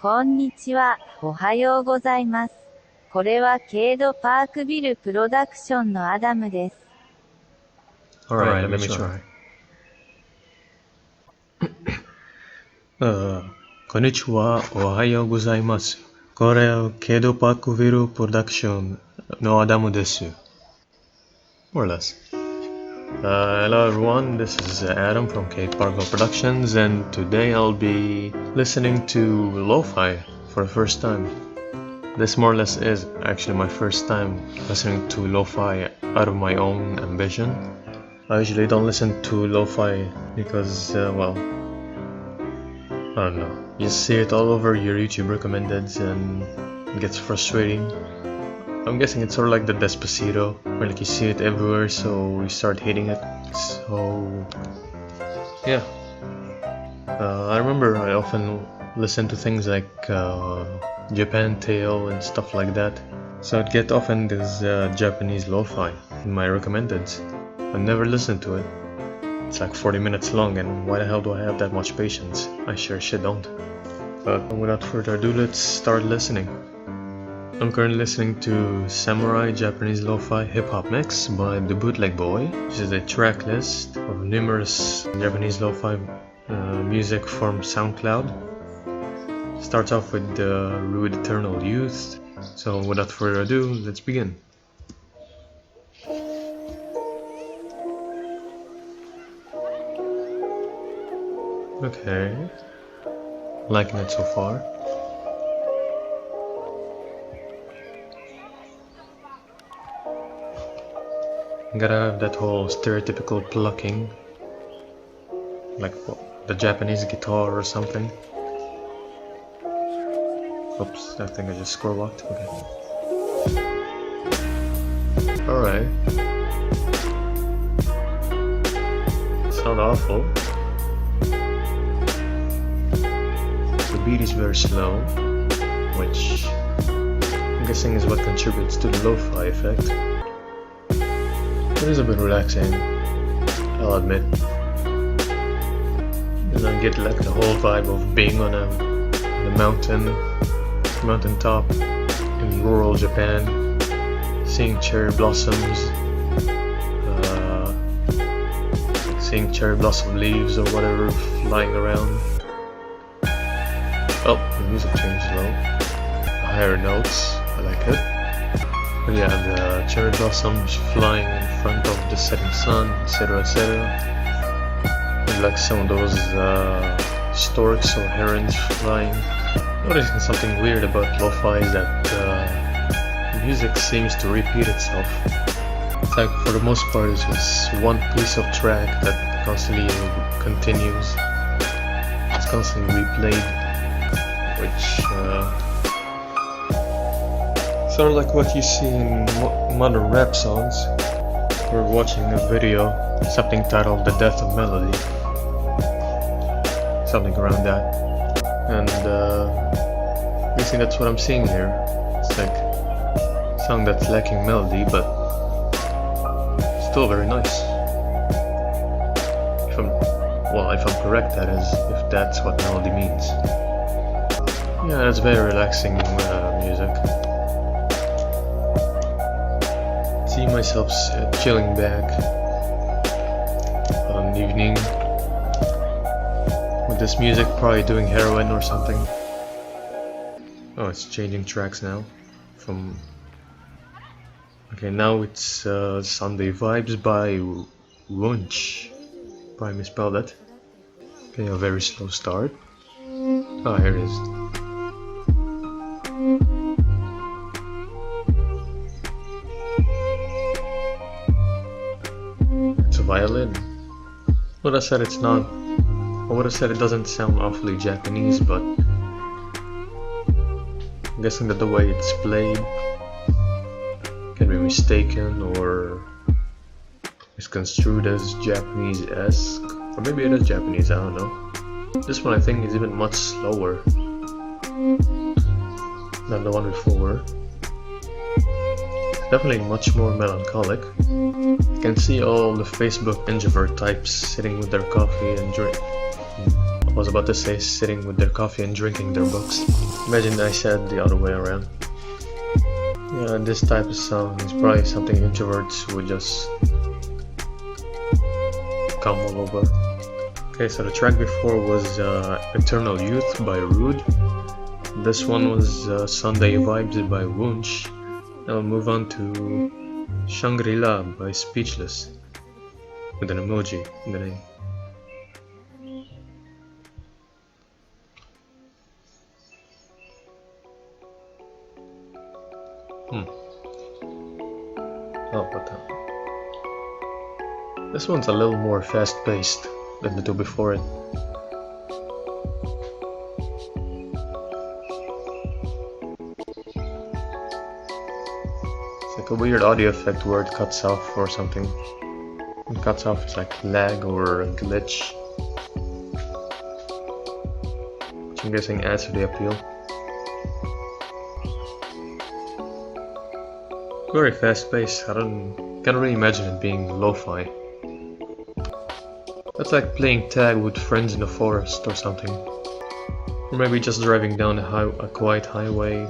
こんにちは、おはようございます。これはケイドパークビルプロダクションのアダムです。Alright, let me try. こんにちは、おはようございます。これはケイドパークビルプロダクションのアダムです。More or less. Hello everyone, this is Adam from Cade-Parkville Productions, and today I'll be listening to LOFI for the first time. This more or less is actually my first time listening to LOFI out of my own ambition. I usually don't listen to LOFI because, well, I don't know. You see it all over your YouTube recommendeds and it gets frustrating. I'm guessing it's sort of like the Despacito, where like you see it everywhere, so you start hating it. So yeah, I remember I often listen to things like Japan Tale and stuff like that. So I'd get often this Japanese lo-fi in my recommendeds. I never listened to it. It's like 40 minutes long, and why the hell do I have that much patience? I sure shit don't. But without further ado, let's start listening. I'm currently listening to Samurai Japanese Lo-Fi Hip Hop Mix by The Bootleg Boy, which is a track list of numerous Japanese Lo-Fi music from SoundCloud. Starts off with Rude Eternal Youth, so without further ado, let's begin. Okay, liking it so far. Gotta have that whole stereotypical plucking, like the Japanese guitar or something. Oops, I think I just score walked. Okay. Alright. It's not awful. The beat is very slow, which I'm guessing is what contributes to the lo-fi effect. It is a bit relaxing, I'll admit. And I get like the whole vibe of being on a mountaintop in rural Japan, seeing cherry blossoms, seeing cherry blossom leaves or whatever flying around. Oh, the music changed low. Higher notes, I like it. But yeah, the cherry blossoms flying in front of the setting sun, etc, etc. And like some of those storks or herons flying. Noticing something weird about lo-fi is that music seems to repeat itself. It's like for the most part it's just one piece of track that constantly continues. It's constantly replayed, which sort of like what you see in modern rap songs. We're watching a video, something titled The Death of Melody. Something around that. And basically that's what I'm seeing here. It's like a song that's lacking melody, but still very nice. If I'm correct, that is, if that's what melody means. Yeah, that's very relaxing music. See myself chilling back on an evening with this music, probably doing heroin or something. Oh, it's changing tracks now. From okay, now it's Sunday Vibes by Wunsch. Probably misspelled that. Okay, a very slow start. Oh, here it is. Violin. Would have said it's not. I would have said it doesn't sound awfully Japanese, but I'm guessing that the way it's played can be mistaken or misconstrued as Japanese-esque, or maybe it is Japanese. I don't know. This one I think is even much slower than the one before. Definitely much more melancholic. You can see all the Facebook introvert types sitting with their coffee and I was about to say sitting with their coffee and drinking their books. Imagine I said the other way around. Yeah, this type of song is probably something introverts would just come all over. Okay, so the track before was Eternal Youth by Rude. This one was Sunday Vibes by Wunsch. Now we'll move on to ShangriLa by Speechless, with an emoji in the name. Oh, but this one's a little more fast-paced than the two before it. It's like a weird audio effect where it cuts off or something. When it cuts off, it's like lag or a glitch, which I'm guessing adds to the appeal. Very fast-paced. I can't really imagine it being lo-fi. That's like playing tag with friends in the forest or something, or maybe just driving down a quiet highway,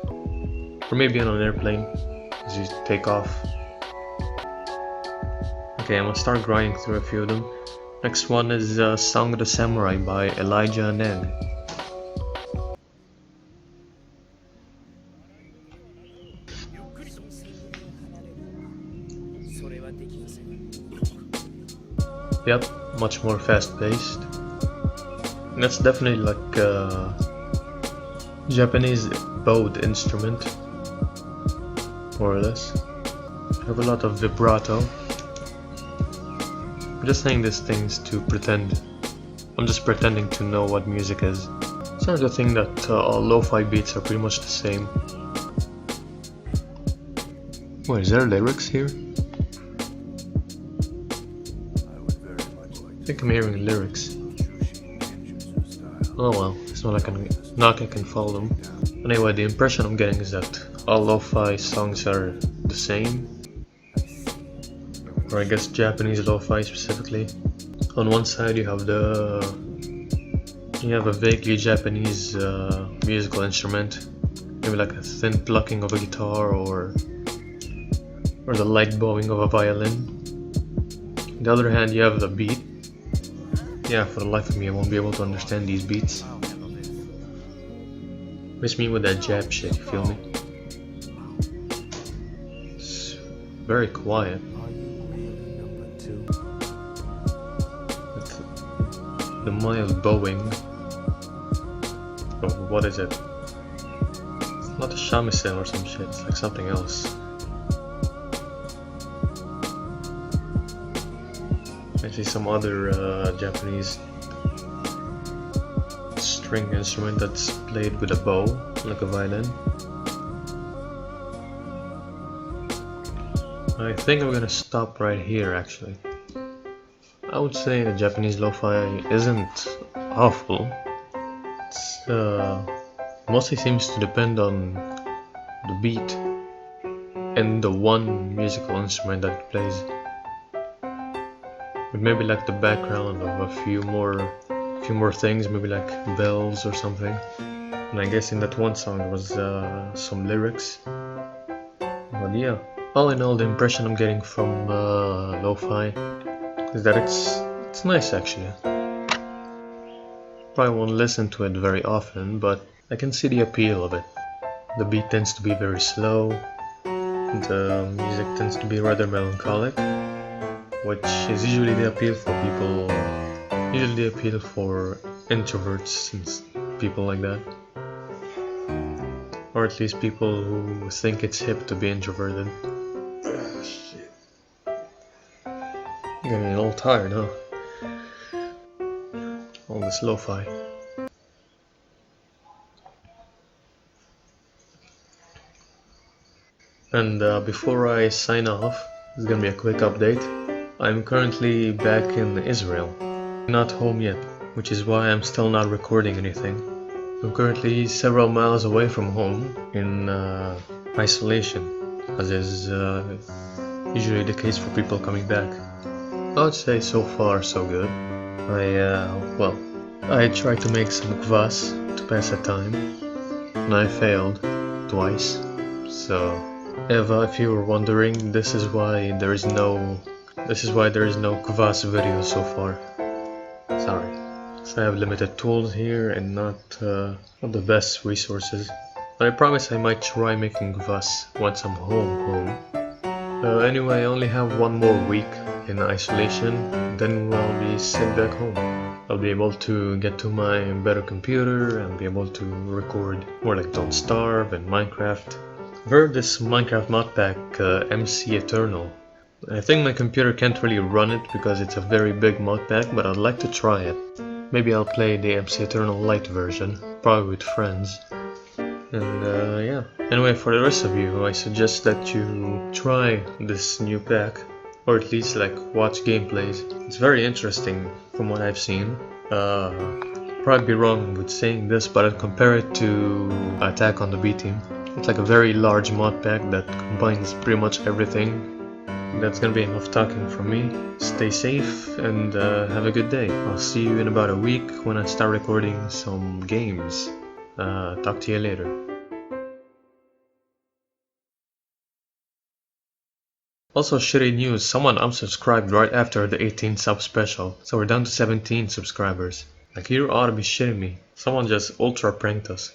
or maybe on an airplane as you take off. Okay, I'm gonna start grinding through a few of them. Next one is Song of the Samurai by Elijah Neg. Yep, much more fast-paced. That's definitely like a Japanese bowed instrument, more or less. I have a lot of vibrato. I'm just saying these things to pretend. I'm just pretending to know what music is. Starting to think that all lo-fi beats are pretty much the same. Wait, is there lyrics here? I think I'm hearing lyrics. Oh well, it's not like I can follow them. Anyway, the impression I'm getting is that all lo-fi songs are the same. Or I guess Japanese lo-fi specifically. On one side you have a vaguely Japanese musical instrument. Maybe like a thin plucking of a guitar or the light bowing of a violin. On the other hand, you have the beat. Yeah, for the life of me, I won't be able to understand these beats. Miss me with that jab shit, you feel me? It's very quiet. With the mild bowing. Oh, what is it? It's not a shamisen or some shit, it's like something else. I see some other Japanese string instrument that's played with a bow, like a violin. I think I'm gonna stop right here actually. I would say the Japanese lo-fi isn't awful. It's mostly seems to depend on the beat and the one musical instrument that it plays. But maybe like the background of a few more things, maybe like bells or something. And I guess in that one song there was some lyrics. But yeah, all in all, the impression I'm getting from lo-fi is that it's nice actually. Probably won't listen to it very often, but I can see the appeal of it. The beat tends to be very slow. The music tends to be rather melancholic, which is usually the appeal for people, usually the appeal for introverts and people like that. Or at least people who think it's hip to be introverted. Shit. I'm getting a little tired, huh? All this lo-fi. And before I sign off, this is gonna be a quick update. I'm currently back in Israel, not home yet, which is why I'm still not recording anything. I'm currently several miles away from home in isolation, as is usually the case for people coming back. I would say so far so good. I tried to make some kvass to pass the time, and I failed twice. So, Eva, if you were wondering, this is why there is no kvass video so far. Sorry. So I have limited tools here and not the best resources. But I promise I might try making kvass once I'm home. Anyway, I only have one more week in isolation, then I'll be sent back home. I'll be able to get to my better computer and be able to record more like Don't Starve and Minecraft. I've heard this Minecraft mod pack MC Eternal. I think my computer can't really run it because it's a very big mod pack, but I'd like to try it. Maybe I'll play the MC Eternal Lite version, probably with friends. And yeah. Anyway, for the rest of you, I suggest that you try this new pack, or at least like watch gameplays. It's very interesting from what I've seen. Probably be wrong with saying this, but I'd compare it to Attack on the B-Team. It's like a very large mod pack that combines pretty much everything. That's gonna be enough talking from me. Stay safe and have a good day. I'll see you in about a week when I start recording some games. Talk to you later. Also, shitty news, someone unsubscribed right after the 18 sub special, so we're down to 17 subscribers. Like, you ought to be shitting me. Someone just ultra pranked us.